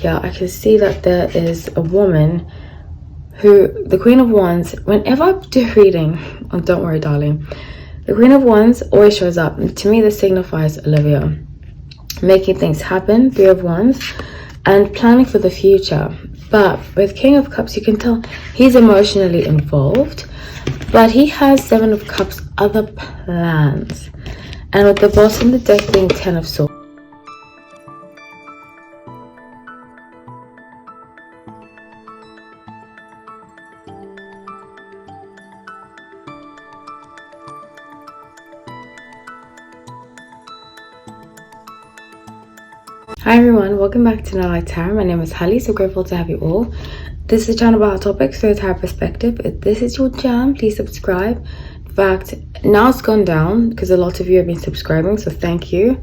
Yeah, I can see that there is a woman who, the Queen of Wands, whenever I do reading on Don't Worry Darling, the Queen of Wands always shows up. And to me, this signifies Olivia. Making things happen, Three of Wands, and planning for the future. But with King of Cups, you can tell he's emotionally involved, but he has Seven of Cups other plans. And with the bottom of the deck being Ten of Swords. Hi everyone, welcome back to Night Tarot. My name is Holly, so grateful to have you all. This is a channel about topics through a tarot perspective. If this is your jam, please subscribe. In fact, now it's gone down because a lot of you have been subscribing, so thank you.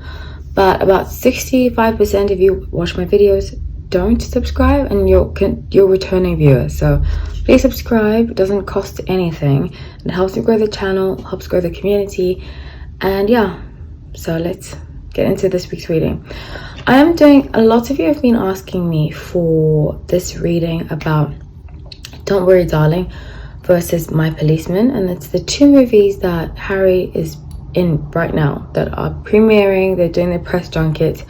But about 65% of you watch my videos don't subscribe, and you're returning viewers. So please subscribe. It doesn't cost anything. It helps me grow the channel, helps grow the community, and yeah. So let's get into this week's reading. A lot of you have been asking me for this reading about Don't Worry Darling versus My Policeman, and it's the two movies that Harry is in right now that are premiering. They're doing their press junket,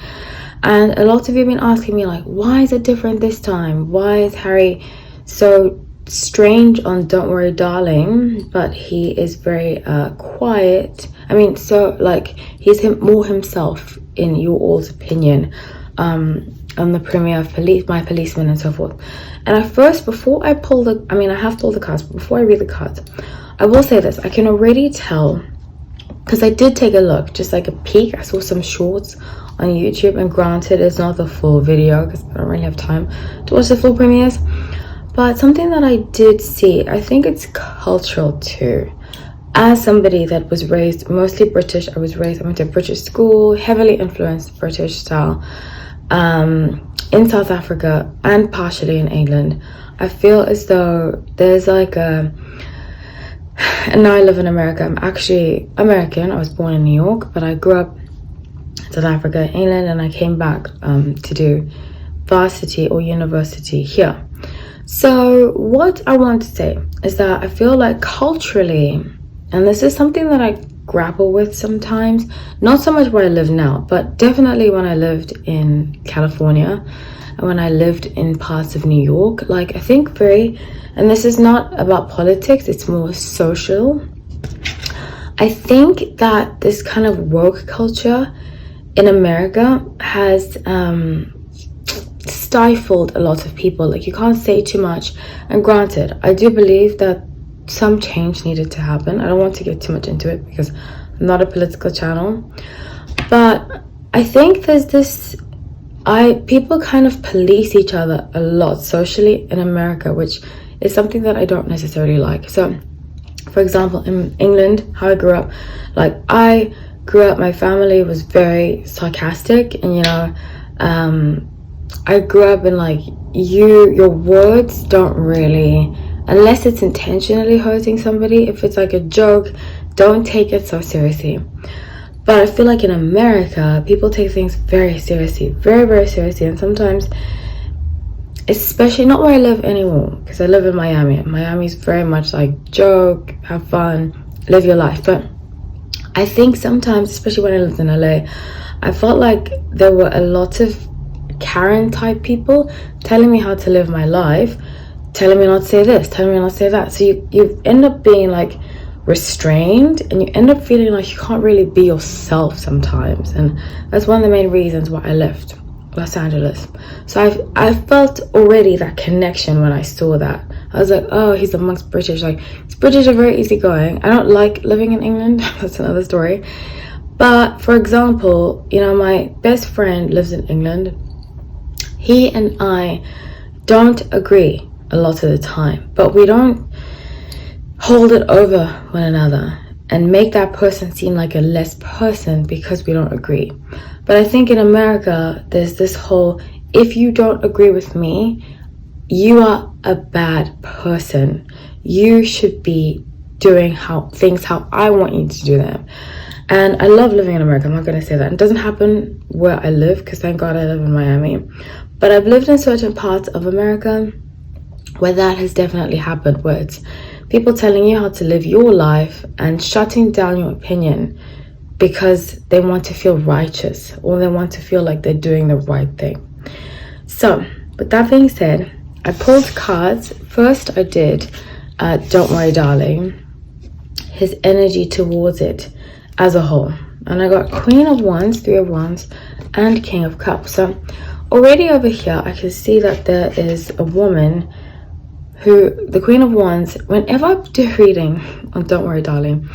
and a lot of you have been asking me, like, why is it different this time? Why is Harry so strange on Don't Worry Darling, but he is very quiet? I mean, so like he's more himself in your all's opinion on the premiere of My Policeman and so forth. And before I pull the, I have pulled the cards, but before I read the cards, I will say this. I can already tell, because I did take a look, just like a peek. I saw some shorts on YouTube, and granted it's not the full video because I don't really have time to watch the full premieres, but something that I did see, I think it's cultural too. As somebody that was raised mostly British, I went to a British school, heavily influenced British style, in South Africa and partially in England. I feel as though there's like and now I live in America. I'm actually American. I was born in New York, but I grew up in South Africa, England, and I came back to do varsity or university here. So what I want to say is that I feel like culturally, and this is something that I grapple with sometimes, not so much where I live now, but definitely when I lived in California and when I lived in parts of New York, like I think and this is not about politics, it's more social. I think that this kind of woke culture in America has stifled a lot of people. Like, you can't say too much, and granted, I do believe that some change needed to happen. I don't want to get too much into it because I'm not a political channel, but I think there's this, people kind of police each other a lot socially in America, which is something that I don't necessarily like. So for example, in England, how I grew up, my family was very sarcastic, and I grew up in like, your words don't really, unless it's intentionally hurting somebody, if it's like a joke, don't take it so seriously. But I feel like in America, people take things very seriously, very, very seriously. And sometimes, especially not where I live anymore, because I live in Miami. Miami's very much like joke, have fun, live your life. But I think sometimes, especially when I lived in LA, I felt like there were a lot of Karen type people telling me how to live my life, telling me not to say this, telling me not to say that. So you end up being like restrained, and you end up feeling like you can't really be yourself sometimes. And that's one of the main reasons why I left Los Angeles. So I felt already that connection when I saw that. I was like, oh, he's amongst British. Like, British are very easygoing. I don't like living in England. That's another story. But for example, my best friend lives in England. He and I don't agree a lot of the time, but we don't hold it over one another and make that person seem like a less person because we don't agree. But I think in America, there's this whole, if you don't agree with me, you are a bad person. You should be doing things how I want you to do them. And I love living in America. I'm not going to say that. It doesn't happen where I live, because thank God I live in Miami. But I've lived in certain parts of America where that has definitely happened, where it's people telling you how to live your life and shutting down your opinion because they want to feel righteous or they want to feel like they're doing the right thing. So, with that being said, I pulled cards. First I did Don't Worry Darling, his energy towards it as a whole. And I got Queen of Wands, Three of Wands, and King of Cups. So already over here, I can see that there is a woman who, the Queen of Wands, whenever I do reading on Don't Worry Darling,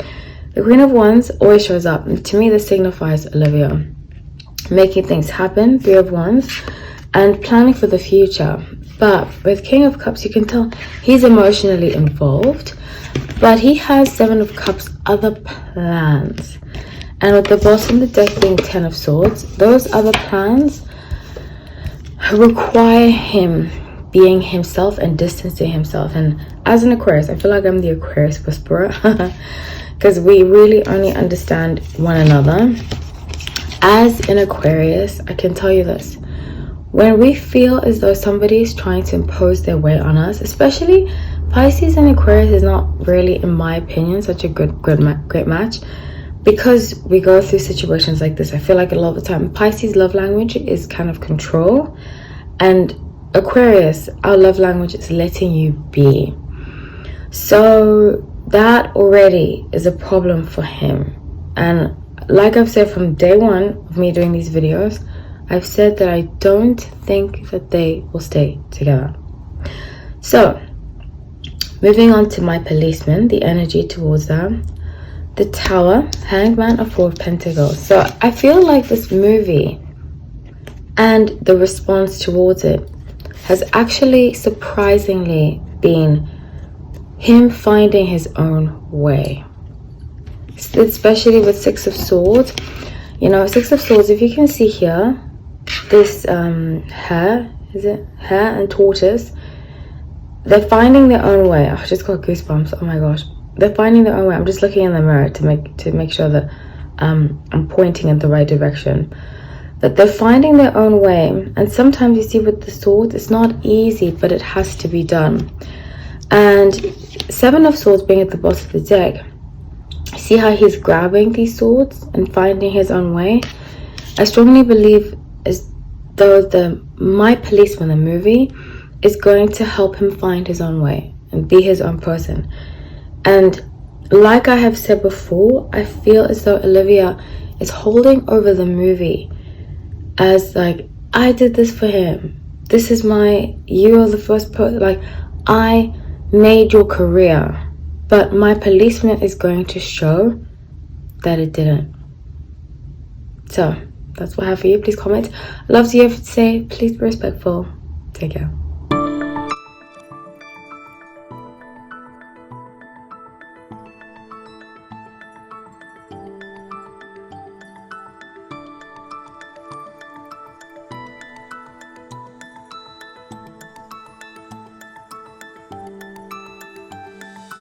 the Queen of Wands always shows up. And to me, this signifies Olivia. Making things happen, Three of Wands, and planning for the future. But with King of Cups, you can tell he's emotionally involved, but he has Seven of Cups other plans. And with the bottom of the deck being Ten of Swords, those other plans require him being himself and distancing himself. And as an Aquarius, I feel like I'm the Aquarius whisperer because we really only understand one another. As an Aquarius, I can tell you this. When we feel as though somebody is trying to impose their way on us, especially Pisces and Aquarius is not really, in my opinion, such a great match, because we go through situations like this. I feel like a lot of the time Pisces love language is kind of control, and Aquarius, our love language is letting you be. So that already is a problem for him. And like I've said from day one of me doing these videos, I've said that I don't think that they will stay together. So moving on to my Policeman, the energy towards them. The Tower, Hangman, a Four of Pentacles. So I feel like this movie and the response towards it has actually surprisingly been him finding his own way. Especially with Six of Swords. You know, Six of Swords, if you can see here, this hare and tortoise, they're finding their own way. I just got goosebumps. Oh my gosh. They're finding their own way. I'm just looking in the mirror to make sure that I'm pointing in the right direction. That they're finding their own way. And sometimes you see with the swords, it's not easy, but it has to be done. And Seven of Swords being at the bottom of the deck, see how he's grabbing these swords and finding his own way? I strongly believe as though my Policeman, the movie, is going to help him find his own way and be his own person. And like I have said before, I feel as though Olivia is holding over the movie as like, I did this for him. This is you are the first person, like, I made your career. But my Policeman is going to show that it didn't. So that's what I have for you. Please comment. Love to hear what you have to say. Please be respectful. Take care.